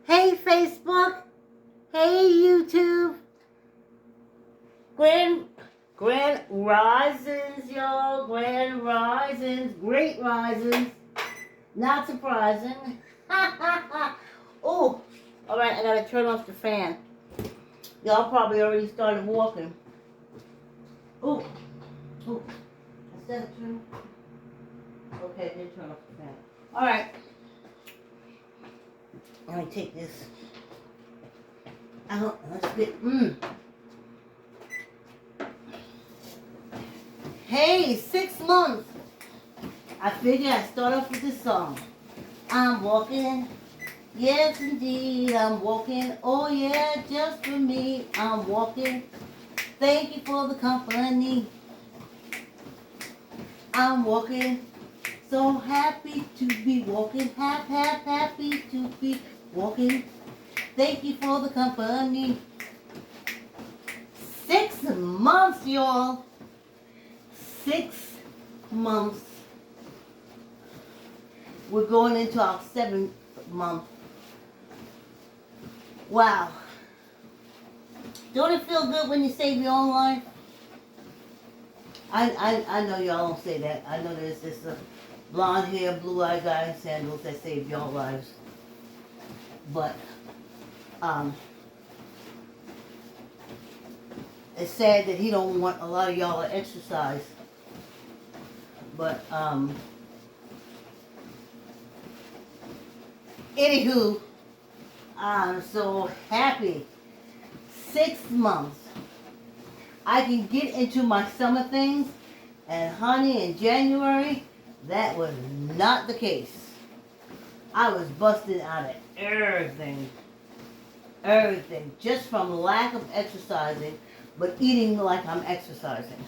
Hey Facebook, hey YouTube, grand risings, y'all, grand risings, great risings, not surprising. Oh, all right, I gotta turn off the fan. Y'all probably already started walking. Oh, instead of turn, okay, I did turn off the fan. All right, let me take this out. Let's get, Hey, 6 months. I figure I start off with this song. I'm walking, yes indeed, I'm walking. Oh yeah, just for me, I'm walking. Thank you for the company. I'm walking, so happy to be walking. Happy to be walking. Thank you for the company. 6 months, y'all. 6 months. We're going into our 7th month. Wow. Don't it feel good when you save your own life? I know y'all don't say that. I know there's this blonde hair, blue-eyed guy in sandals that saved y'all lives. But, it's sad that he don't want a lot of y'all to exercise. But, anywho, I'm so happy. 6 months. I can get into my summer things, and honey, in January, that was not the case. I was busted out of everything. Everything. Just from lack of exercising, but eating like I'm exercising.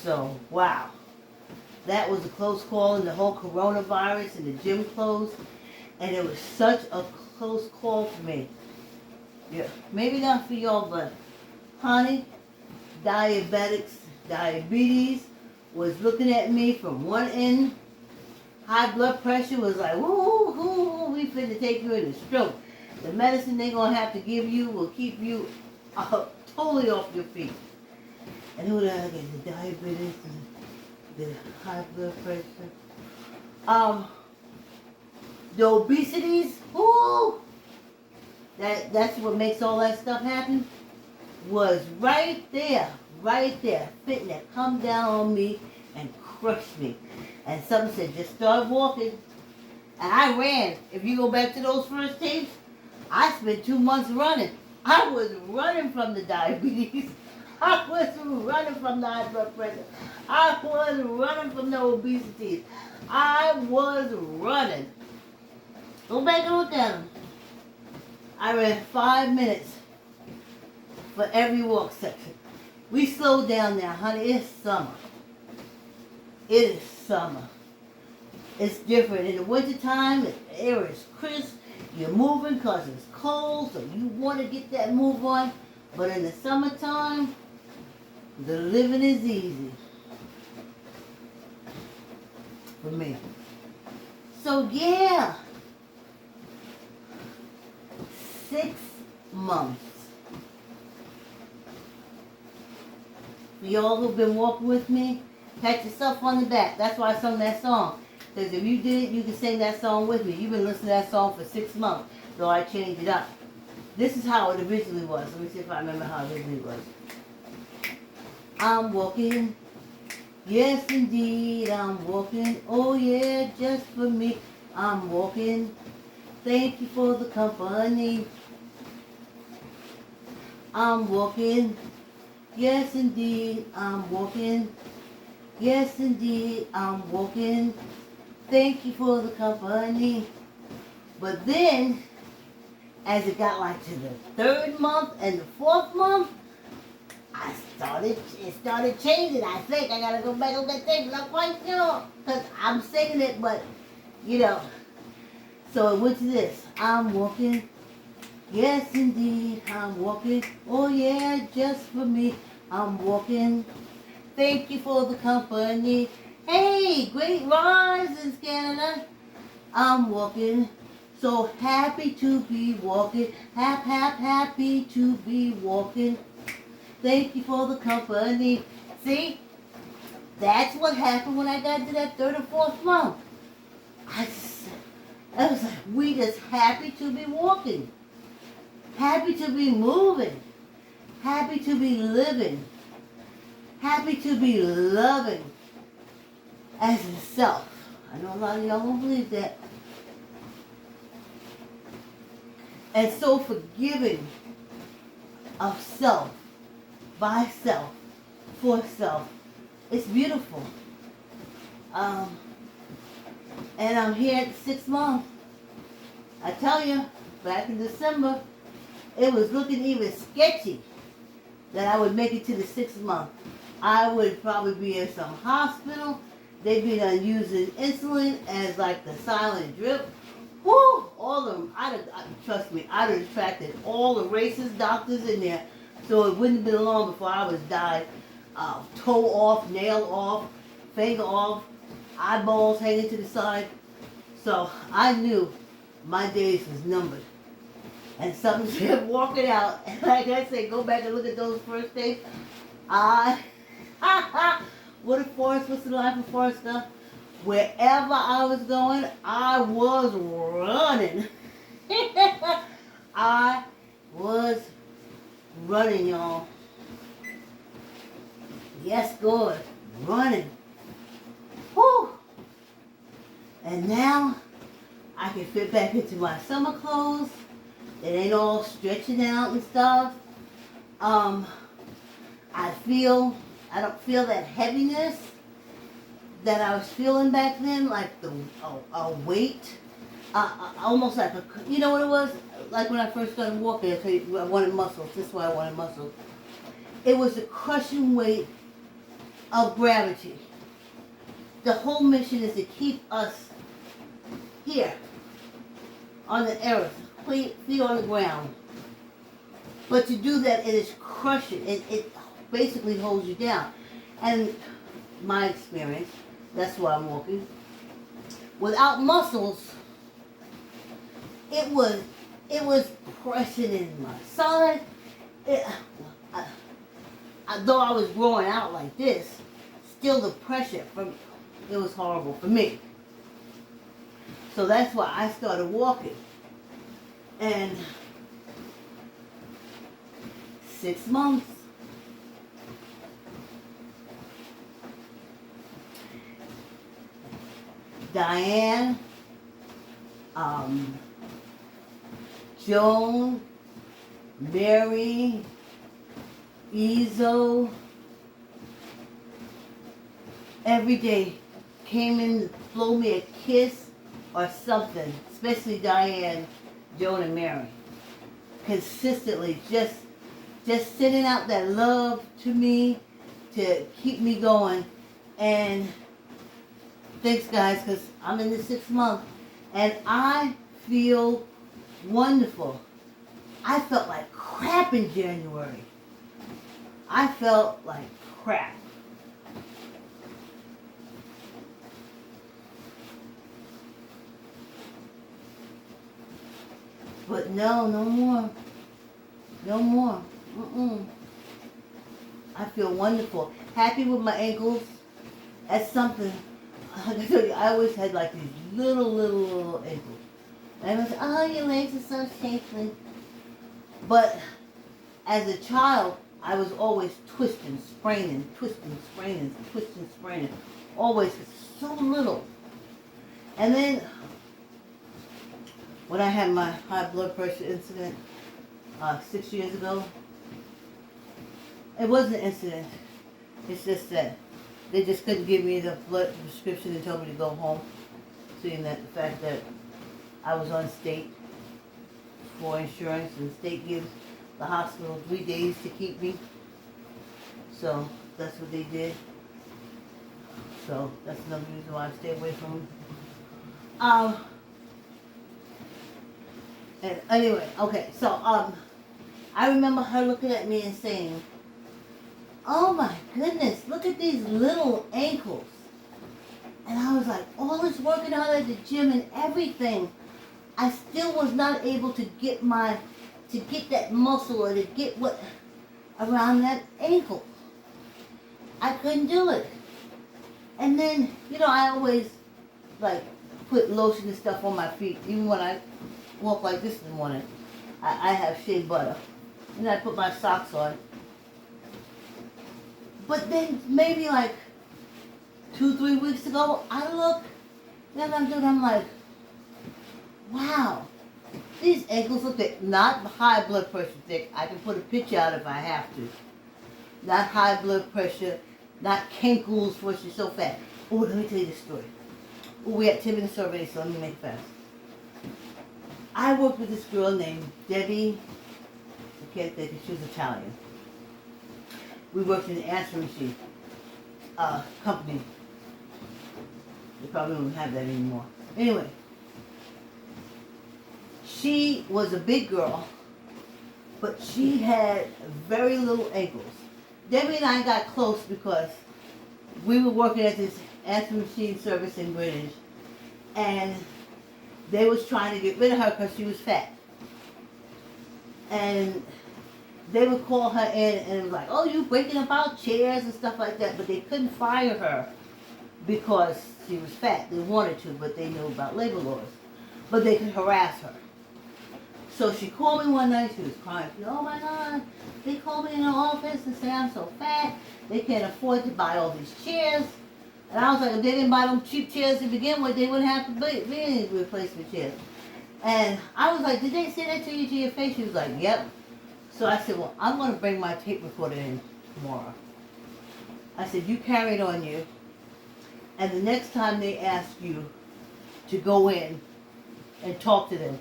So, wow. That was a close call, and the whole coronavirus and the gym closed, and it was such a close call for me. Yeah, maybe not for y'all, but honey, diabetes was looking at me from one end. High blood pressure was like, woo, we finna take you in a stroke. The medicine they gonna have to give you will keep you totally off your feet. And who the heck is the diabetes and the high blood pressure? The obesities, woo! That's what makes all that stuff happen. Was right there, fitting to come down on me and crush me. And something said, just start walking. And I ran. If you go back to those first tapes, I spent 2 months running. I was running from the diabetes. I was running from the high blood pressure. I was running from the obesity. I was running. Go back and look at them. I ran 5 minutes for every walk section. We slowed down now, honey. It's summer. It is summer. It's different. In the wintertime, the air is crisp. You're moving because it's cold, so you want to get that move on. But in the summertime, the living is easy. For me. So yeah. 6 months. For y'all who've been walking with me, pat yourself on the back. That's why I sung that song. Because if you did it, you can sing that song with me. You've been listening to that song for 6 months, though I changed it up. This is how it originally was. Let me see if I remember how it originally was. I'm walking. Yes, indeed, I'm walking. Oh, yeah, just for me. I'm walking. Thank you for the company. I'm walking. Yes, indeed, I'm walking. Yes, indeed, I'm walking. Thank you for the company. But then, as it got like to the 3rd month and the 4th month, it started changing. I think I gotta go back on that thing, but I'm quite sure, because I'm singing it, but, you know. So it went to this. I'm walking. Yes, indeed, I'm walking. Oh, yeah, just for me, I'm walking. Thank you for the company. Hey, great risings, Canada. I'm walking. So happy to be walking. Happy to be walking. Thank you for the company. See? That's what happened when I got to that third or fourth month. I was like, we just happy to be walking. Happy to be moving. Happy to be living. Happy to be loving as itself. I know a lot of y'all don't believe that. And so forgiving of self, by self, for self. It's beautiful. And I'm here at the 6th month. I tell you, back in December, it was looking even sketchy that I would make it to the 6th month. I would probably be in some hospital. They'd be done using insulin as like the silent drip. Whoo! All of them. Trust me, I'd have attracted all the racist doctors in there. So it wouldn't have been long before I was died. Toe off, nail off, finger off, eyeballs hanging to the side. So I knew my days was numbered. And something kept walking out. And like I said, go back and look at those first days. What if Forrest was the life of Forrest Gump? Wherever I was going, I was running. I was running, y'all. Yes, good. Running. Whew. And now I can fit back into my summer clothes. It ain't all stretching out and stuff. I don't feel that heaviness that I was feeling back then, like a weight. Almost like you know what it was? Like when I first started walking, I tell you, I wanted muscles. This is why I wanted muscles. It was the crushing weight of gravity. The whole mission is to keep us here on the earth, feet on the ground. But to do that, it is crushing. It basically holds you down. And my experience, that's why I'm walking. Without muscles, it was pressing in my side. Though I was growing out like this, still the pressure from it was horrible for me. So that's why I started walking. And 6 months. Diane, Joan, Mary, Ezo, every day came in to blow me a kiss or something, especially Diane, Joan, and Mary. Consistently, just sending out that love to me to keep me going. And thanks, guys, because I'm in the 6th month, and I feel wonderful. I felt like crap in January. I felt like crap. But no more. No more. I feel wonderful. Happy with my ankles. That's something. I tell you, I always had like these little ankles. And I was like, oh, your legs are so shapely. But as a child, I was always twisting, spraining. Always so little. And then when I had my high blood pressure incident 6 years ago, it wasn't an incident. It's just that they just couldn't give me the blood prescription and told me to go home, seeing that the fact that I was on state for insurance, and state gives the hospital 3 days to keep me. So that's what they did. So that's another reason why I stay away from them. And anyway, okay, so I remember her looking at me and saying, oh my goodness, look at these little ankles. And I was like, all this working out at the gym and everything, I still was not able to get that muscle or to get what around that ankle. I couldn't do it. And then, I always like put lotion and stuff on my feet. Even when I walk like this in the morning, I have shea butter. And I put my socks on. But then maybe like 2-3 weeks ago, I look, and I'm like, wow, these ankles look thick. Not high blood pressure thick. I can put a picture out if I have to. Not high blood pressure, not cankles where she's so fat. Oh, let me tell you this story. Oh, we had 10-minute survey, so let me make it fast. I worked with this girl named Debbie. I can't think, she was Italian. We worked in the answering machine company. They probably don't have that anymore. Anyway, she was a big girl, but she had very little ankles. Debbie and I got close because we were working at this answering machine service in Greenwich, and they was trying to get rid of her because she was fat. And they would call her in and it was like, oh, you breaking about chairs and stuff like that, but they couldn't fire her because she was fat. They wanted to, but they knew about labor laws. But they could harass her. So she called me one night, she was crying. She said, oh my God, they called me in the office and said I'm so fat, they can't afford to buy all these chairs. And I was like, if they didn't buy them cheap chairs to begin with, they wouldn't have to be any replacement chairs. And I was like, did they say that to you to your face? She was like, yep. So I said, well, I'm going to bring my tape recorder in tomorrow. I said, you carry it on you. And the next time they ask you to go in and talk to them,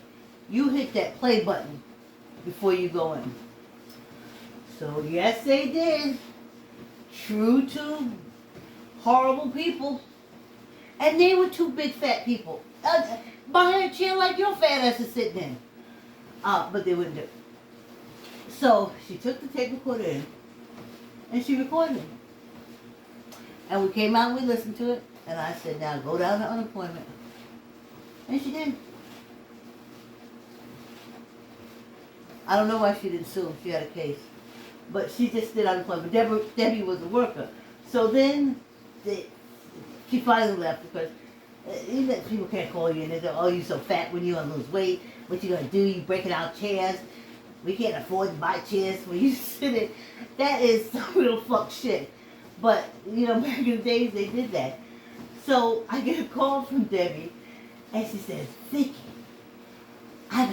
you hit that play button before you go in. So yes, they did. True to horrible people. And they were two big fat people. Behind a chair like your fat ass is sitting in. But they wouldn't do it. So she took the tape recorder in and she recorded it. And we came out and we listened to it. And I said, now go down to unemployment. And she did. I don't know why she didn't sue him. She had a case. But she just did unemployment. Debbie was a worker. So then she finally left because people can't call you and they say, oh, you're so fat when you want to lose weight. What you going to do? You breaking out chairs. We can't afford to buy chairs when you sit in. That is some real fuck shit. But, back in the days they did that. So I get a call from Debbie and she says, Vicki, I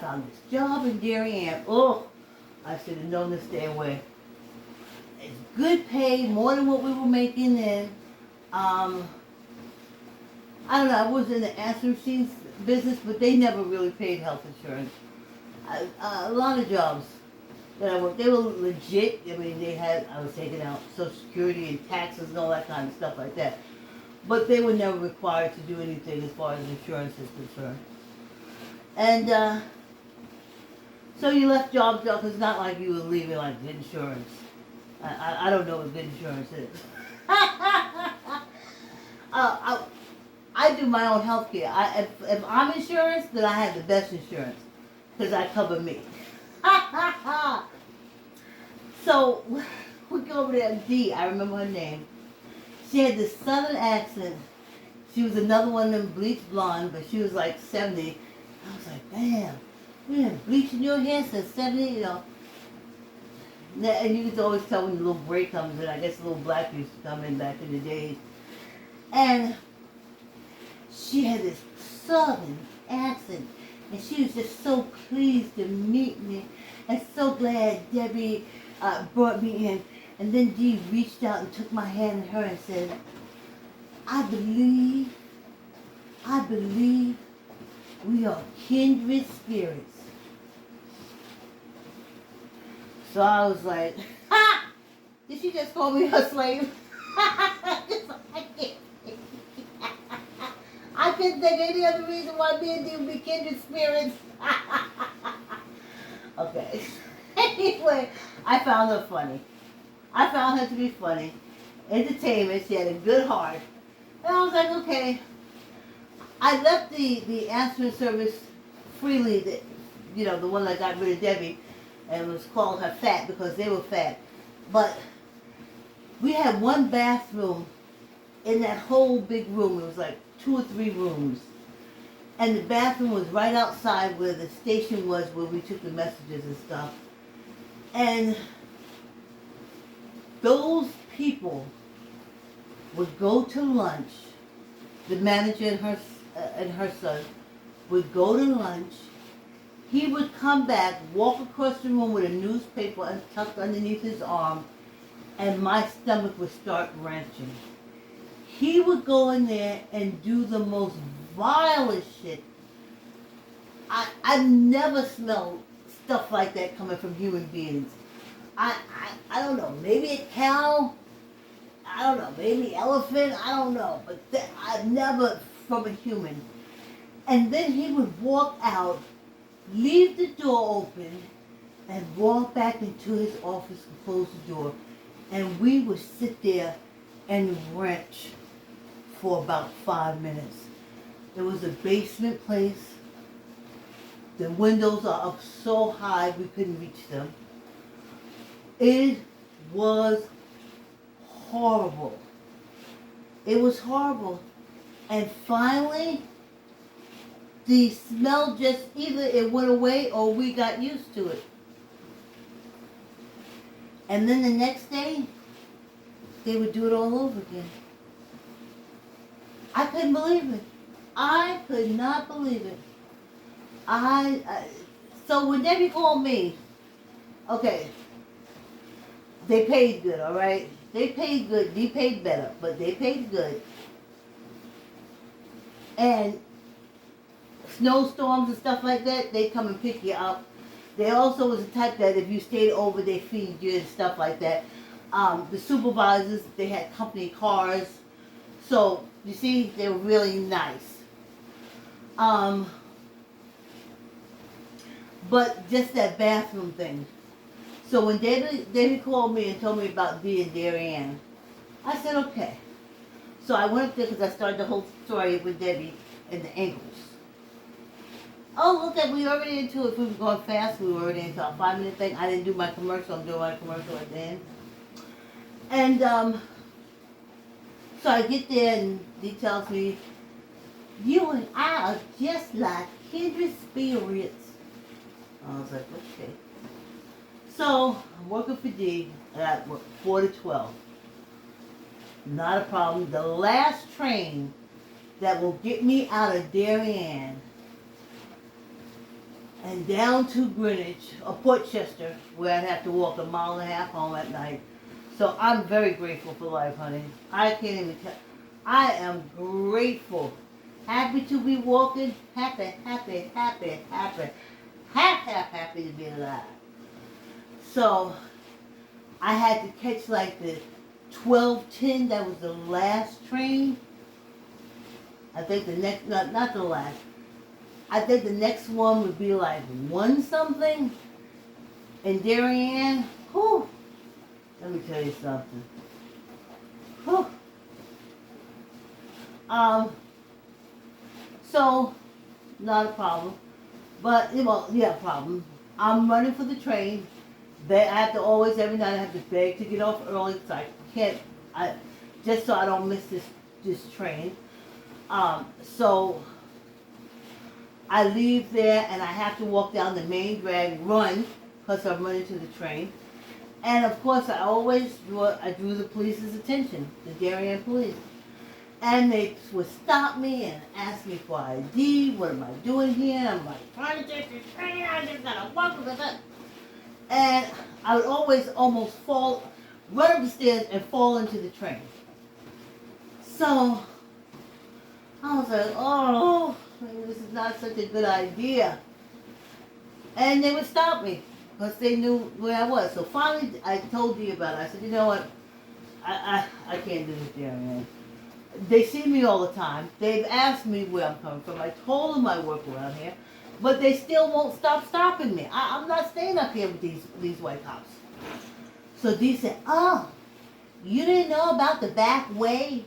found this job in Darien. Oh, I should have known to stay away. It's good pay, more than what we were making then. I don't know, I was in the answering machines business, but they never really paid health insurance. A lot of jobs that I worked, they were legit. I mean, I was taking out Social Security and taxes and all that kind of stuff like that. But they were never required to do anything as far as insurance is concerned. And so you left jobs because it's not like you were leaving like good insurance. I don't know what good insurance is. I do my own health care. If I'm insurance, then I have the best insurance because I cover me. So we go over there. Dee, I remember her name. She had this southern accent. She was another one of them bleached blonde, but she was like 70. I was like, damn, we been bleaching your hair since 70, And you could always tell when the little break comes in. I guess the little black used to come in back in the days. And she had this southern accent. And she was just so pleased to meet me. And so glad Debbie brought me in. And then Dee reached out and took my hand in her and said, I believe we are kindred spirits. So I was like, ha! Did she just call me her slave? I couldn't think of any other reason why me and Dee would be kindred spirits. Okay. Anyway, I found her funny. I found her to be funny. Entertainment. She had a good heart. And I was like, okay. I left the answering service freely, the one that got rid of Debbie, and was called her fat because they were fat. But we had one bathroom in that whole big room. It was like 2 or 3 rooms. And the bathroom was right outside where the station was, where we took the messages and stuff. And those people would go to lunch. The manager and her son would go to lunch. He would come back, walk across the room with a newspaper tucked underneath his arm, and my stomach would start wrenching. He would go in there and do the most vilest shit. I've never smelled stuff like that coming from human beings. I don't know, maybe a cow, I don't know, maybe elephant, I don't know, but I've never from a human. And then he would walk out, leave the door open, and walk back into his office and close the door. And we would sit there and wrench for about 5 minutes. It was a basement place. The windows are up so high we couldn't reach them. It was horrible. It was horrible. And finally, the smell just, either it went away or we got used to it. And then the next day, they would do it all over again. I couldn't believe it. I could not believe it. So when Debbie called me, okay, they paid good, all right? They paid good. They paid better, but they paid good. And snowstorms and stuff like that, they come and pick you up. They also was the type that if you stayed over, they feed you and stuff like that. The supervisors, they had company cars. So, you see, they were really nice. But just that bathroom thing. So when David called me and told me about Dee and Darien, I said, okay. So I went up there because I started the whole story with Debbie and the ankles. Oh, look, we already into it. If we were going fast, we were already into our 5-minute thing. I didn't do my commercial. I'm doing my commercial at the end. And so I get there and he tells me, you and I are just like kindred spirits. I was like, okay. So I'm working for Dee at 4 to 12. Not a problem. The last train that will get me out of Darien and down to Greenwich or Port Chester, where I'd have to walk 1.5 miles home at night. So I'm very grateful for life, honey. I can't even tell. I am grateful. Happy to be walking. Happy to be alive. So I had to catch like the 12:10. That was the last train. I think the next, not the last. I think the next one would be like 1 something. In Darien, whew. Let me tell you something. Whew. So, not a problem. But, well, yeah, problem. I'm running for the train. I have to always, every night I have to beg to get off early because I can't, just so I don't miss this train. So, I leave there and I have to walk down the main drag, run, because I'm running to the train. And of course, I drew the police's attention, the Darien police. And they would stop me and ask me for ID. What am I doing here? I'm like, trying to take the train. I just gotta walk with that. And I would always almost run up the stairs and fall into the train. So I was like, oh, maybe this is not such a good idea. And they would stop me because they knew where I was. So finally, I told Dee about it. I said, you know what? I can't do this, Darien. They see me all the time. They've asked me where I'm coming from. I told them I work around here. But they still won't stop stopping me. I'm not staying up here with these white cops. So Dee said, oh, you didn't know about the back way?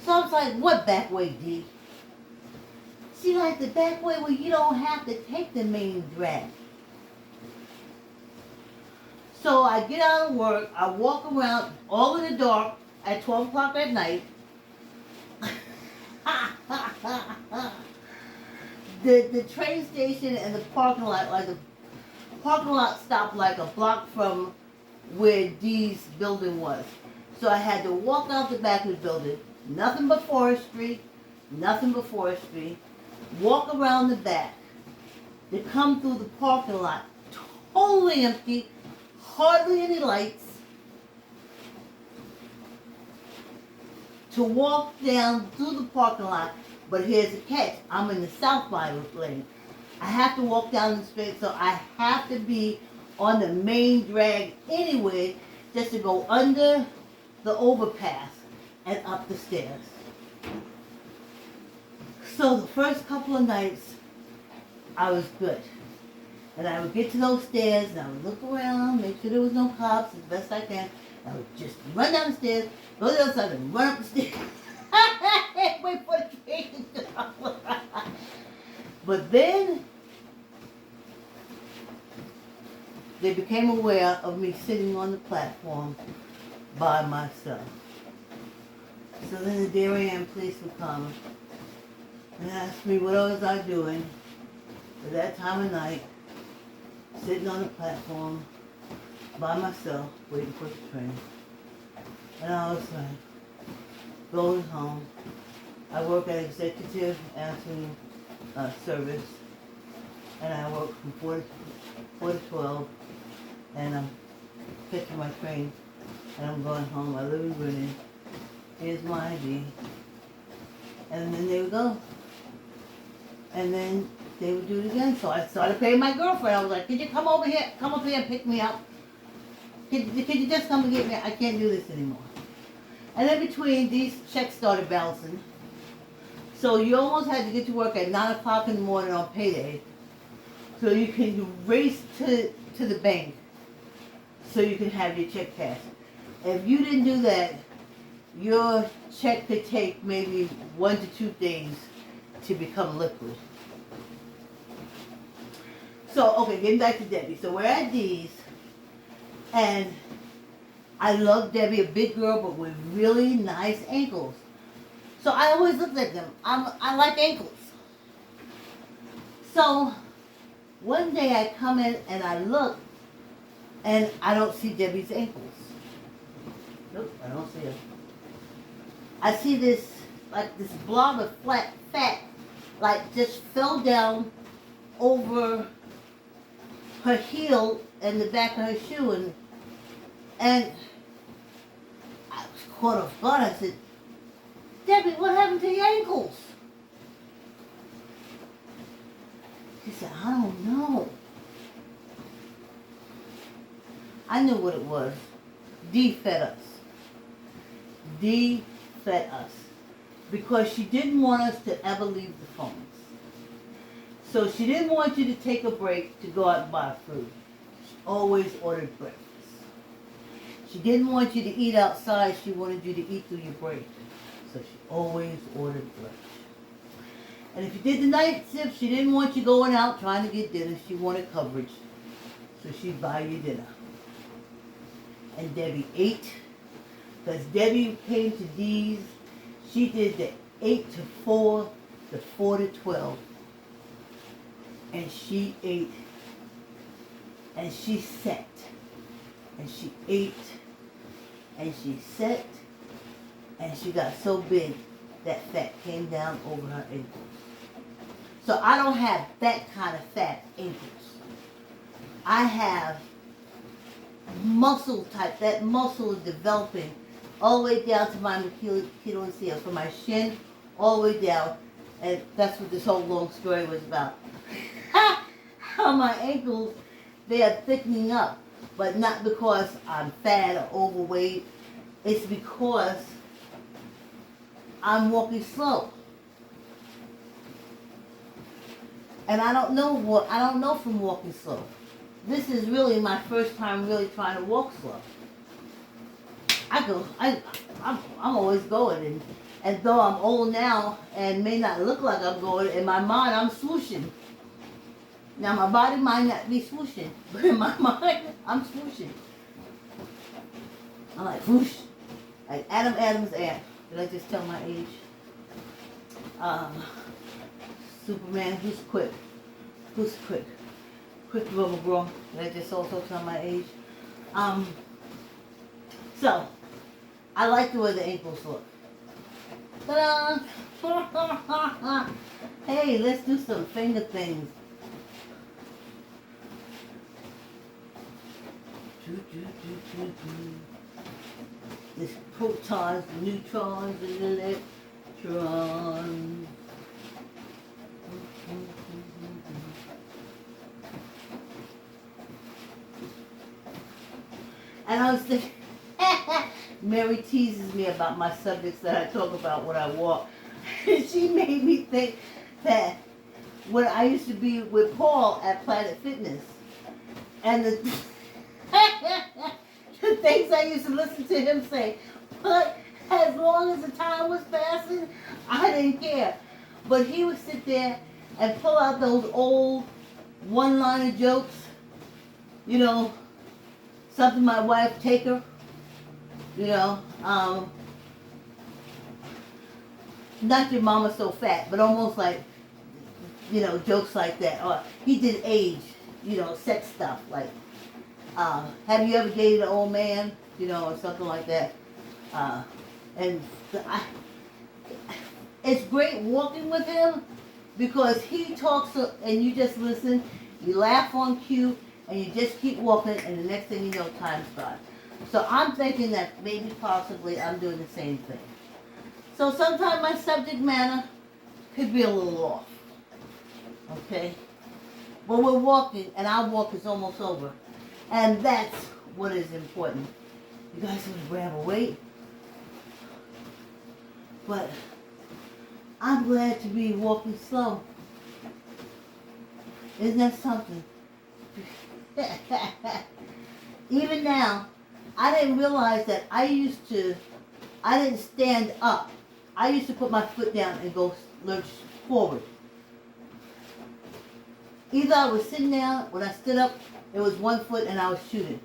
So I was like, what back way, Dee? she liked the back way where you don't have to take the main drag. So I get out of work, I walk around all in the dark at 12 o'clock at night. The train station and the parking lot, like the parking lot stopped like a block from where Dee's building was. So I had to walk out the back of the building, nothing but forestry, walk around the back, to come through the parking lot, totally empty, hardly any lights, to walk down through the parking lot. But here's the catch, I'm in the southbound lane. I have to walk down the street, so I have to be on the main drag anyway, just to go under the overpass and up the stairs. So the first couple of nights, I was good. And I would get to those stairs, and I would look around, make sure there was no cops as best I can. I would just run down the stairs, go to the other side, and run up the stairs. Wait for the train to come. But then, they became aware of me sitting on the platform by myself. So then the Darien police would come and ask me what was I doing at that time of night, sitting on the platform by myself, waiting for the train. And I was like, going home. I work at executive answering service, and I work from 4 to 12, and I'm catching my train, and I'm going home. I live in Greenwich. Here's my ID. And then they would go. And then they would do it again. So I started paying my girlfriend. I was like, could you come over here, come up here and pick me up? Could you just come and get me? I can't do this anymore. And in between, these checks started bouncing. So you almost had to get to work at 9 o'clock in the morning on payday, so you can race to the bank so you can have your check cashed. If you didn't do that, your check could take maybe 1 to 2 days to become liquid. So, okay, getting back to Debbie. So we're at Dee's, and I love Debbie, a big girl, but with really nice ankles. So I always looked at them. I like ankles. So one day I come in and I look, and I don't see Debbie's ankles. Nope, I don't see her. I see this, like this blob of fat, like just fell down over her heel and the back of her shoe, and I was caught off guard. I said, Debbie, what happened to your ankles? She said, I don't know. I knew what it was. Dee fed us. Dee fed us. Because she didn't want us to ever leave the phones. So she didn't want you to take a break to go out and buy food. She always ordered breakfast. She didn't want you to eat outside. She wanted you to eat through your break. So she always ordered lunch. And if you did the night shift, she didn't want you going out trying to get dinner. She wanted coverage. So she'd buy you dinner. And Debbie ate. Because Debbie came to Dee's. She did the 8 to 4, the 4 to 12. And she ate. And she sat. And she ate. And she sat. And she got so big that fat came down over her ankles. So I don't have that kind of fat ankles. I have muscle type. That muscle is developing all the way down to my Achilles heel, from my shin all the way down. And that's what this whole long story was about. How my ankles, they are thickening up. But not because I'm fat or overweight. It's because I'm walking slow. And I don't know from walking slow. This is really my first time really trying to walk slow. I'm always going, And though I'm old now and may not look like I'm going, in my mind I'm swooshing. Now my body might not be swooshing, but in my mind I'm swooshing. I'm like whoosh, like Adam's aunt. Did I just tell my age? Superman, who's quick? Who's quick? Quick rubber bro. Did I just also tell my age? So I like the way the ankles look. Ta-da! Hey, let's do some finger things. There's protons, the neutrons, and the electrons. And I was thinking, Mary teases me about my subjects that I talk about when I walk. She made me think that when I used to be with Paul at Planet Fitness, and the things I used to listen to him say, but as long as the time was passing, I didn't care. But he would sit there and pull out those old one-liner jokes, you know, something my wife take her, you know, not your mama's so fat, but almost like, you know, jokes like that. Or he did age, you know, sex stuff, like, have you ever dated an old man, you know, or something like that. It's great walking with him because he talks and you just listen, you laugh on cue, and you just keep walking, and the next thing you know, time's gone. So I'm thinking that maybe possibly I'm doing the same thing. So sometimes my subject matter could be a little off. Okay? But we're walking, and our walk is almost over. And that's what is important. You guys want to grab a weight? But I'm glad to be walking slow. Isn't that something? Even now, I didn't realize that I didn't stand up. I used to put my foot down and go lurch forward. Either I was sitting down, when I stood up, it was one foot and I was shooting.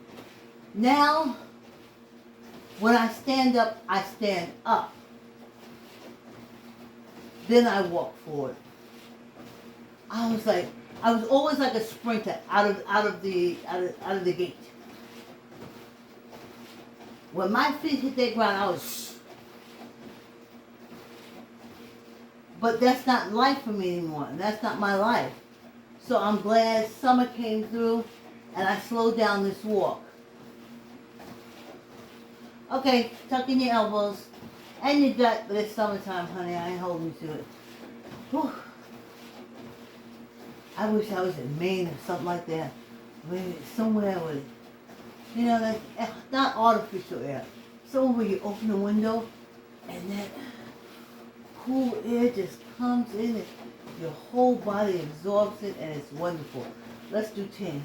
Now, when I stand up, I stand up. Then I walk forward. I was always like a sprinter out of the gate. When my feet hit that ground, I was. But that's not life for me anymore. And that's not my life. So I'm glad summer came through and I slowed down this walk. Okay, tuck in your elbows and your gut, but it's summertime, honey. I ain't holding you to it. Whew. I wish I was in Maine or something like that. Maybe somewhere with, you know, like not artificial air. Somewhere where you open the window and that cool air just comes in and your whole body absorbs it and it's wonderful. Let's do 10.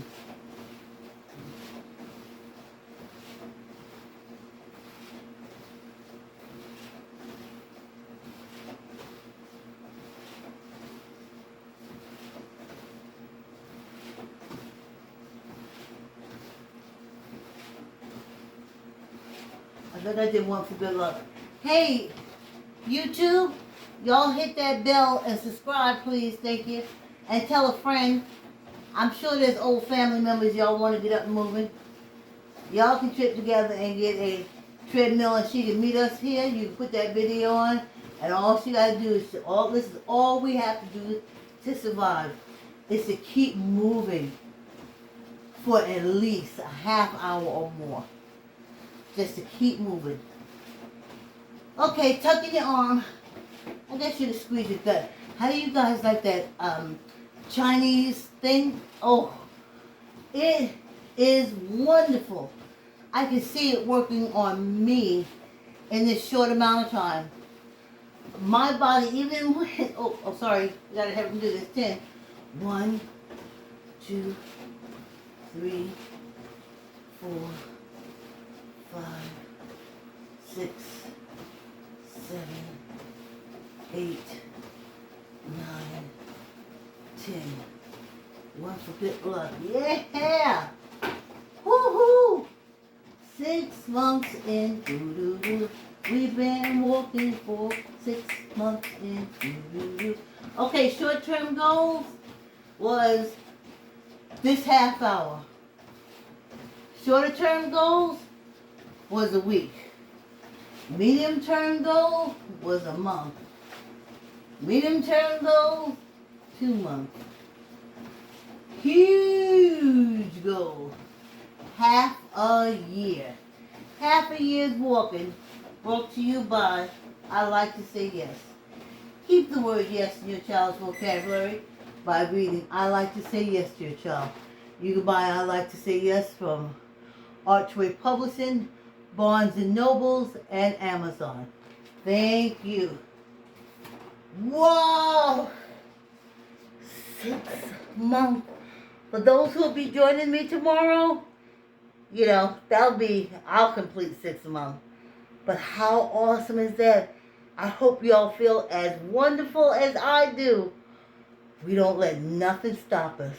I think I did one for good luck. Hey, YouTube, y'all hit that bell and subscribe, please. Thank you. And tell a friend. I'm sure there's old family members y'all want to get up and moving. Y'all can trip together and get a treadmill and she can meet us here. You can put that video on and all she got to do is, this is all we have to do to survive is to keep moving for at least a half hour or more. Just to keep moving. Okay, tuck in your arm. I guess you to squeeze your gut. How do you guys like that Chinese thing? Oh, it is wonderful. I can see it working on me in this short amount of time. My body, even when, sorry, you gotta have them do this. 10. 1, 2, 3, 4, 5, 6, 7, 8, 9, 10. One for good luck. Yeah! Woohoo! 6 months in. Doo-doo-doo. We've been walking for 6 months in. Doo-doo-doo. Okay, short-term goals was this half hour. Shorter-term goals was a week. Medium-term goal was a month. Medium-term goal, 2 months. Huge goal, half a year. Half a year's walking, brought to you by I Like to Say Yes. Keep the word yes in your child's vocabulary by reading I Like to Say Yes to your child. You can buy I Like to Say Yes from Archway Publishing, Barnes & Nobles, and Amazon. Thank you. Whoa! 6 months. For those who will be joining me tomorrow, I'll complete 6 months. But how awesome is that? I hope y'all feel as wonderful as I do. We don't let nothing stop us.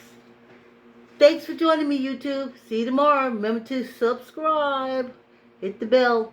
Thanks for joining me, YouTube. See you tomorrow. Remember to subscribe. Hit the bell.